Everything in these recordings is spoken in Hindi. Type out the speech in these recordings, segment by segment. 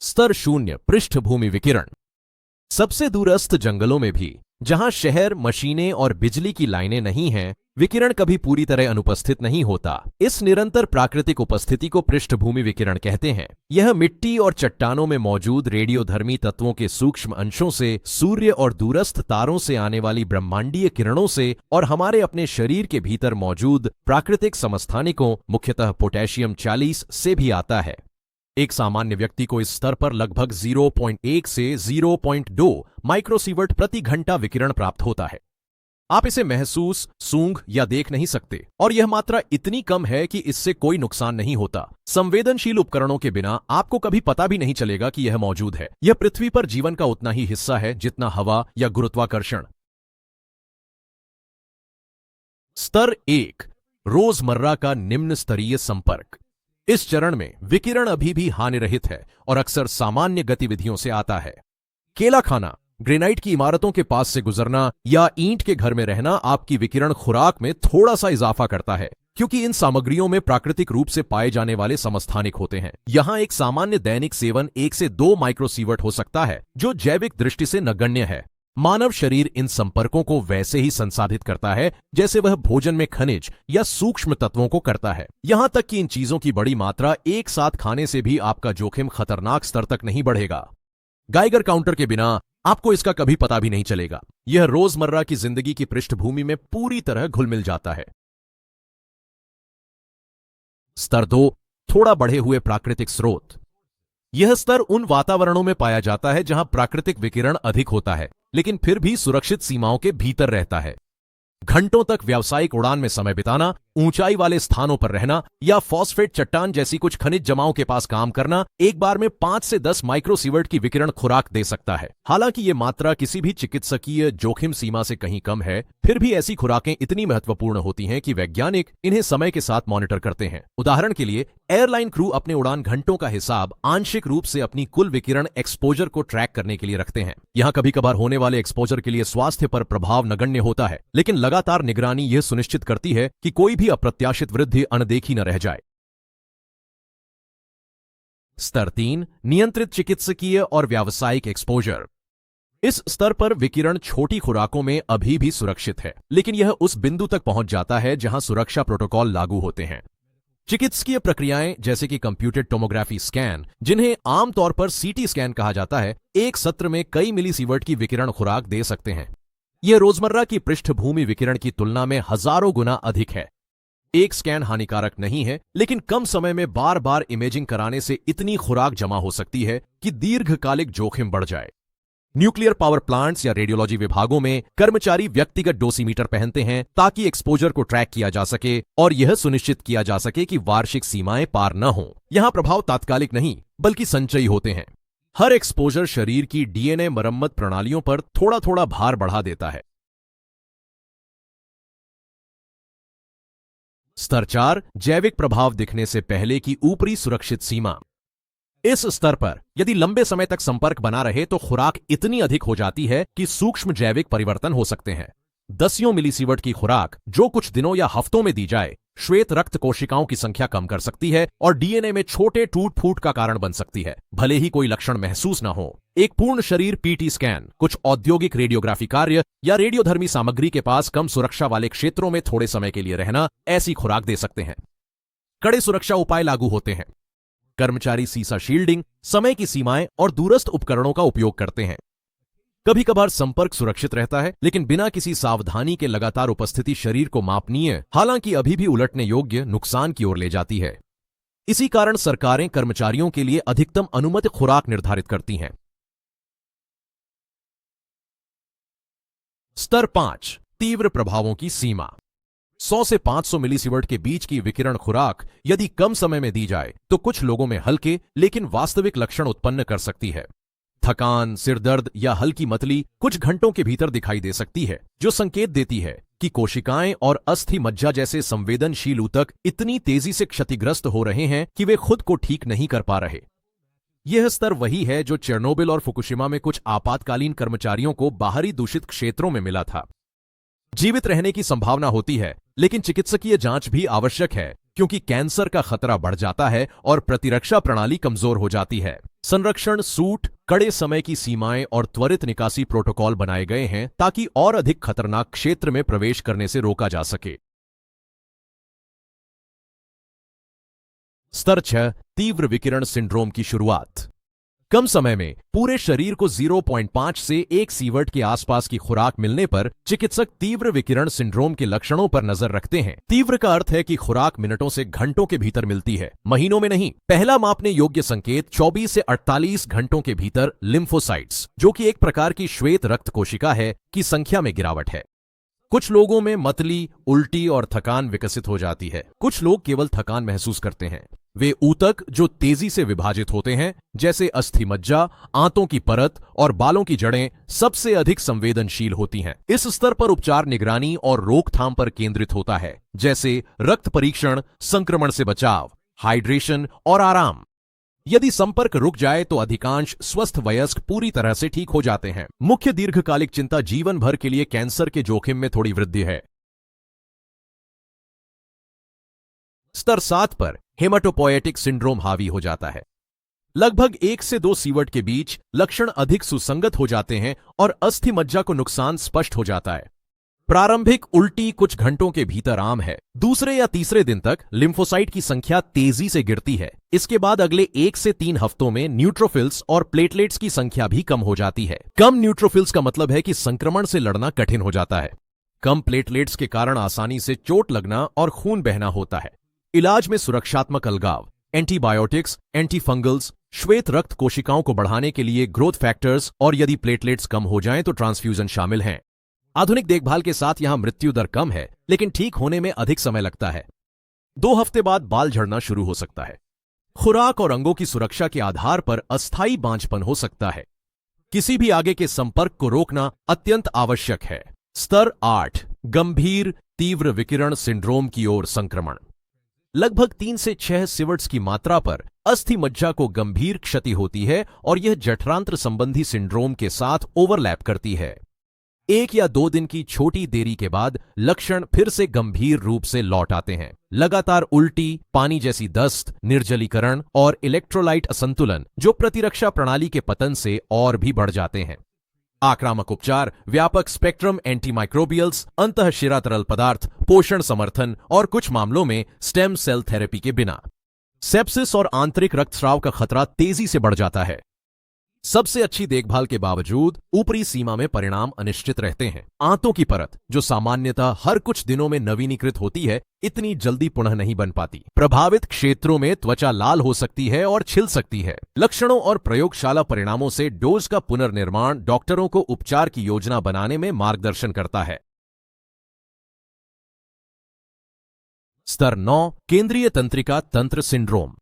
स्तर 0 पृष्ठभूमि विकिरण। सबसे दूरस्थ जंगलों में भी, जहां शहर, मशीनें और बिजली की लाइनें नहीं हैं, विकिरण कभी पूरी तरह अनुपस्थित नहीं होता। इस निरंतर प्राकृतिक उपस्थिति को पृष्ठभूमि विकिरण कहते हैं। यह मिट्टी और चट्टानों में मौजूद रेडियोधर्मी तत्वों के सूक्ष्म अंशों से, सूर्य और दूरस्थ तारों से आने वाली ब्रह्मांडीय किरणों से और हमारे अपने शरीर के भीतर मौजूद प्राकृतिक समस्थानिकों, मुख्यतः पोटेशियम 40 से भी आता है। एक सामान्य व्यक्ति को इस स्तर पर लगभग 0.1 से 0.2 माइक्रोसीवर्ट प्रति घंटा विकिरण प्राप्त होता है। आप इसे महसूस, सूंघ या देख नहीं सकते, और यह मात्रा इतनी कम है कि इससे कोई नुकसान नहीं होता। संवेदनशील उपकरणों के बिना आपको कभी पता भी नहीं चलेगा कि यह मौजूद है। यह पृथ्वी पर जीवन का उतना ही हिस्सा है जितना हवा या गुरुत्वाकर्षण। स्तर 1 रोजमर्रा का निम्न स्तरीय संपर्क। इस चरण में विकिरण अभी भी हानिरहित है और अक्सर सामान्य गतिविधियों से आता है। केला खाना, ग्रेनाइट की इमारतों के पास से गुजरना या ईंट के घर में रहना आपकी विकिरण खुराक में थोड़ा सा इजाफा करता है, क्योंकि इन सामग्रियों में प्राकृतिक रूप से पाए जाने वाले समस्थानिक होते हैं। यहां एक सामान्य दैनिक सेवन 1 से 2 माइक्रोसीवर्ट हो सकता है, जो जैविक दृष्टि से नगण्य है। मानव शरीर इन संपर्कों को वैसे ही संसाधित करता है जैसे वह भोजन में खनिज या सूक्ष्म तत्वों को करता है। यहां तक कि इन चीजों की बड़ी मात्रा एक साथ खाने से भी आपका जोखिम खतरनाक स्तर तक नहीं बढ़ेगा। गाइगर काउंटर के बिना आपको इसका कभी पता भी नहीं चलेगा। यह रोजमर्रा की जिंदगी की पृष्ठभूमि में पूरी तरह घुल मिल जाता है। स्तर 2 थोड़ा बढ़े हुए प्राकृतिक स्रोत। यह स्तर उन वातावरणों में पाया जाता है जहां प्राकृतिक विकिरण अधिक होता है, लेकिन फिर भी सुरक्षित सीमाओं के भीतर रहता है। घंटों तक व्यावसायिक उड़ान में समय बिताना, ऊंचाई वाले स्थानों पर रहना या फॉस्फेट चट्टान जैसी कुछ खनिज जमाओं के पास काम करना एक बार में 5 से 10 माइक्रोसीवर्ट की विकिरण खुराक दे सकता है। हालांकि ये मात्रा किसी भी चिकित्सकीय जोखिम सीमा से कहीं कम है, फिर भी ऐसी खुराकें इतनी महत्वपूर्ण होती हैं कि वैज्ञानिक इन्हें समय के साथ मॉनिटर करते हैं। उदाहरण के लिए, एयरलाइन क्रू अपने उड़ान घंटों का हिसाब आंशिक रूप से अपनी कुल विकिरण एक्सपोजर को ट्रैक करने के लिए रखते हैं। यहां कभी कभार होने वाले एक्सपोजर के लिए स्वास्थ्य पर प्रभाव नगण्य होता है, लेकिन लगातार निगरानी यह सुनिश्चित करती है कि कोई भी अप्रत्याशित वृद्धि अनदेखी न रह जाए। स्तर 3 नियंत्रित चिकित्सकीय और व्यावसायिक एक्सपोजर। इस स्तर पर विकिरण छोटी खुराकों में अभी भी सुरक्षित है, लेकिन यह उस बिंदु तक पहुंच जाता है जहां सुरक्षा प्रोटोकॉल लागू होते हैं। चिकित्सकीय प्रक्रियाएं जैसे कि कंप्यूटेड टोमोग्राफी स्कैन, जिन्हें आमतौर पर सीटी स्कैन कहा जाता है, एक सत्र में कई मिलीसीवर्ट की विकिरण खुराक दे सकते हैं। यह रोजमर्रा की पृष्ठभूमि विकिरण की तुलना में हजारों गुना अधिक है। एक स्कैन हानिकारक नहीं है, लेकिन कम समय में बार बार इमेजिंग कराने से इतनी खुराक जमा हो सकती है कि दीर्घकालिक जोखिम बढ़ जाए। न्यूक्लियर पावर प्लांट्स या रेडियोलॉजी विभागों में कर्मचारी व्यक्तिगत डोसीमीटर पहनते हैं ताकि एक्सपोजर को ट्रैक किया जा सके और यह सुनिश्चित किया जा सके कि वार्षिक सीमाएं पार न हों। यहां प्रभाव तात्कालिक नहीं, बल्कि संचयी होते हैं। हर एक्सपोजर शरीर की डीएनए मरम्मत प्रणालियों पर थोड़ा थोड़ा भार बढ़ा देता है। स्तर 4 जैविक प्रभाव दिखने से पहले की ऊपरी सुरक्षित सीमा। इस स्तर पर यदि लंबे समय तक संपर्क बना रहे तो खुराक इतनी अधिक हो जाती है कि सूक्ष्म जैविक परिवर्तन हो सकते हैं। दसियों मिलीसीवर्ट की खुराक जो कुछ दिनों या हफ्तों में दी जाए, श्वेत रक्त कोशिकाओं की संख्या कम कर सकती है और डीएनए में छोटे टूट फूट का कारण बन सकती है, भले ही कोई लक्षण महसूस न हो। एक पूर्ण शरीर पीटी स्कैन, कुछ औद्योगिक रेडियोग्राफी कार्य या रेडियोधर्मी सामग्री के पास कम सुरक्षा वाले क्षेत्रों में थोड़े समय के लिए रहना ऐसी खुराक दे सकते हैं। कड़े सुरक्षा उपाय लागू होते हैं। कर्मचारी सीसा शील्डिंग, समय की सीमाएं और दूरस्थ उपकरणों का उपयोग करते हैं। कभी कभार संपर्क सुरक्षित रहता है, लेकिन बिना किसी सावधानी के लगातार उपस्थिति शरीर को मापनीय, हालांकि अभी भी उलटने योग्य नुकसान की ओर ले जाती है। इसी कारण सरकारें कर्मचारियों के लिए अधिकतम अनुमति खुराक निर्धारित करती हैं। स्तर 5 तीव्र प्रभावों की सीमा। 100 से 500 मिलीसीवर्ट के बीच की विकिरण खुराक यदि कम समय में दी जाए तो कुछ लोगों में हल्के लेकिन वास्तविक लक्षण उत्पन्न कर सकती है। थकान, सिरदर्द या हल्की मतली कुछ घंटों के भीतर दिखाई दे सकती है, जो संकेत देती है कि कोशिकाएं और अस्थि मज्जा जैसे संवेदनशील ऊतक इतनी तेजी से क्षतिग्रस्त हो रहे हैं कि वे खुद को ठीक नहीं कर पा रहे। यह स्तर वही है जो चेरनोबिल और फुकुशिमा में कुछ आपातकालीन कर्मचारियों को बाहरी दूषित क्षेत्रों में मिला था। जीवित रहने की संभावना होती है, लेकिन चिकित्सकीय जांच भी आवश्यक है, क्योंकि कैंसर का खतरा बढ़ जाता है और प्रतिरक्षा प्रणाली कमजोर हो जाती है। संरक्षण सूट, कड़े समय की सीमाएं और त्वरित निकासी प्रोटोकॉल बनाए गए हैं ताकि और अधिक खतरनाक क्षेत्र में प्रवेश करने से रोका जा सके। स्तर 6, तीव्र विकिरण सिंड्रोम की शुरुआत। कम समय में पूरे शरीर को 0.5 से 1 सीवर्ट के आसपास की खुराक मिलने पर चिकित्सक तीव्र विकिरण सिंड्रोम के लक्षणों पर नजर रखते हैं। तीव्र का अर्थ है कि खुराक मिनटों से घंटों के भीतर मिलती है, महीनों में नहीं। पहला मापने योग्य संकेत 24 से 48 घंटों के भीतर लिम्फोसाइट्स, जो कि एक प्रकार की श्वेत रक्त कोशिका है, की संख्या में गिरावट है। कुछ लोगों में मतली, उल्टी और थकान विकसित हो जाती है। कुछ लोग केवल थकान महसूस करते हैं। वे ऊतक जो तेजी से विभाजित होते हैं, जैसे अस्थि मज्जा, आंतों की परत और बालों की जड़ें, सबसे अधिक संवेदनशील होती हैं। इस स्तर पर उपचार निगरानी और रोकथाम पर केंद्रित होता है, जैसे रक्त परीक्षण, संक्रमण से बचाव, हाइड्रेशन और आराम। यदि संपर्क रुक जाए तो अधिकांश स्वस्थ वयस्क पूरी तरह से ठीक हो जाते हैं। मुख्य दीर्घकालिक चिंता जीवन भर के लिए कैंसर के जोखिम में थोड़ी वृद्धि है। स्तर 7 पर हेमाटोपोएटिक सिंड्रोम हावी हो जाता है। लगभग 1 से 2 सीवर्ट के बीच लक्षण अधिक सुसंगत हो जाते हैं और अस्थि मज्जा को नुकसान स्पष्ट हो जाता है। प्रारंभिक उल्टी कुछ घंटों के भीतर आम है। दूसरे या तीसरे दिन तक लिम्फोसाइट की संख्या तेजी से गिरती है। इसके बाद अगले 1 से 3 हफ्तों में न्यूट्रोफिल्स और प्लेटलेट्स की संख्या भी कम हो जाती है। कम न्यूट्रोफिल्स का मतलब है कि संक्रमण से लड़ना कठिन हो जाता है। कम प्लेटलेट्स के कारण आसानी से चोट लगना और खून बहना होता है। इलाज में सुरक्षात्मक अलगाव, एंटीबायोटिक्स, एंटीफंगल्स, श्वेत रक्त कोशिकाओं को बढ़ाने के लिए ग्रोथ फैक्टर्स और यदि प्लेटलेट्स कम हो जाएं तो ट्रांसफ्यूजन शामिल हैं। आधुनिक देखभाल के साथ यहां मृत्यु दर कम है, लेकिन ठीक होने में अधिक समय लगता है। 2 हफ्ते बाद बाल झड़ना शुरू हो सकता है। खुराक और अंगों की सुरक्षा के आधार पर अस्थायी बांझपन हो सकता है। किसी भी आगे के संपर्क को रोकना अत्यंत आवश्यक है। स्तर 8, गंभीर तीव्र विकिरण सिंड्रोम की ओर संक्रमण। लगभग 3 से 6 सीवर्ट्स की मात्रा पर अस्थि मज्जा को गंभीर क्षति होती है और यह जठरांत्र संबंधी सिंड्रोम के साथ ओवरलैप करती है। 1 या 2 दिन की छोटी देरी के बाद लक्षण फिर से गंभीर रूप से लौट आते हैं। लगातार उल्टी, पानी जैसी दस्त, निर्जलीकरण और इलेक्ट्रोलाइट असंतुलन, जो प्रतिरक्षा प्रणाली के पतन से और भी बढ़ जाते हैं। आक्रामक उपचार, व्यापक स्पेक्ट्रम एंटीमाइक्रोबियल्स, अंतःशिरा तरल पदार्थ, पोषण समर्थन और कुछ मामलों में स्टेम सेल थेरेपी के बिना सेप्सिस और आंतरिक रक्तस्राव का खतरा तेजी से बढ़ जाता है। सबसे अच्छी देखभाल के बावजूद ऊपरी सीमा में परिणाम अनिश्चित रहते हैं। आंतों की परत, जो सामान्यतः हर कुछ दिनों में नवीनीकृत होती है, इतनी जल्दी पुनः नहीं बन पाती। प्रभावित क्षेत्रों में त्वचा लाल हो सकती है और छिल सकती है। लक्षणों और प्रयोगशाला परिणामों से डोज का पुनर्निर्माण डॉक्टरों को उपचार की योजना बनाने में मार्गदर्शन करता है। स्तर 9, केंद्रीय तंत्रिका तंत्र सिंड्रोम।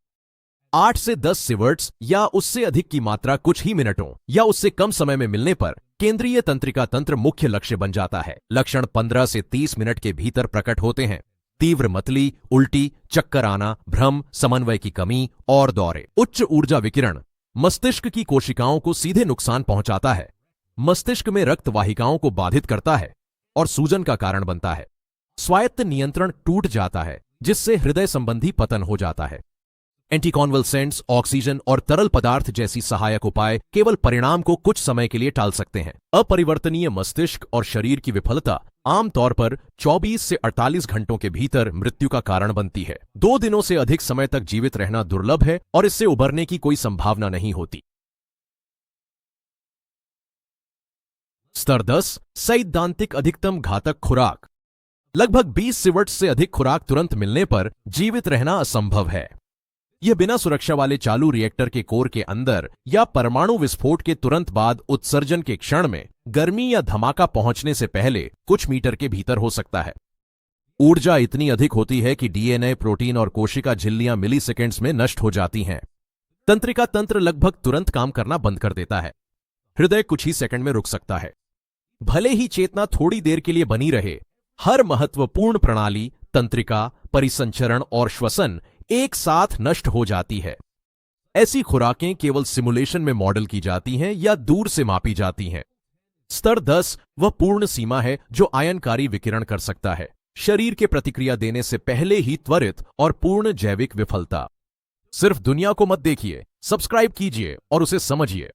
8 से 10 सीवर्ट्स या उससे अधिक की मात्रा कुछ ही मिनटों या उससे कम समय में मिलने पर केंद्रीय तंत्रिका तंत्र मुख्य लक्ष्य बन जाता है। लक्षण 15 से 30 मिनट के भीतर प्रकट होते हैं। तीव्र मतली, उल्टी, चक्कर आना, भ्रम, समन्वय की कमी और दौरे। उच्च ऊर्जा विकिरण मस्तिष्क की कोशिकाओं को सीधे नुकसान पहुंचाता है। मस्तिष्क में रक्त वाहिकाओं को बाधित करता है और सूजन का कारण बनता है। स्वायत्त नियंत्रण टूट जाता है, जिससे हृदय संबंधी पतन हो जाता है। एंटीकॉन्वल्सेंट्स, ऑक्सीजन और तरल पदार्थ जैसी सहायक उपाय केवल परिणाम को कुछ समय के लिए टाल सकते हैं। अपरिवर्तनीय मस्तिष्क और शरीर की विफलता आमतौर पर 24 से 48 घंटों के भीतर मृत्यु का कारण बनती है। 2 दिनों से अधिक समय तक जीवित रहना दुर्लभ है और इससे उबरने की कोई संभावना नहीं होती। स्तर 10, सैद्धांतिक अधिकतम घातक खुराक। लगभग 20 सीवर्ट्स से अधिक खुराक तुरंत मिलने पर जीवित रहना असंभव है। यह बिना सुरक्षा वाले चालू रिएक्टर के कोर के अंदर या परमाणु विस्फोट के तुरंत बाद उत्सर्जन के क्षण में गर्मी या धमाका पहुंचने से पहले कुछ मीटर के भीतर हो सकता है। ऊर्जा इतनी अधिक होती है कि डीएनए, प्रोटीन और कोशिका झिल्लियां मिलीसेकेंड्स में नष्ट हो जाती हैं। तंत्रिका तंत्र लगभग तुरंत काम करना बंद कर देता है। हृदय कुछ ही सेकंड में रुक सकता है। भले ही चेतना थोड़ी देर के लिए बनी रहे, हर महत्वपूर्ण प्रणाली, तंत्रिका, परिसंचरण और श्वसन एक साथ नष्ट हो जाती है। ऐसी खुराकें केवल सिमुलेशन में मॉडल की जाती हैं या दूर से मापी जाती हैं। स्तर 10 वह पूर्ण सीमा है जो आयनकारी विकिरण कर सकता है, शरीर के प्रतिक्रिया देने से पहले ही त्वरित और पूर्ण जैविक विफलता। सिर्फ दुनिया को मत देखिए, सब्सक्राइब कीजिए और उसे समझिए।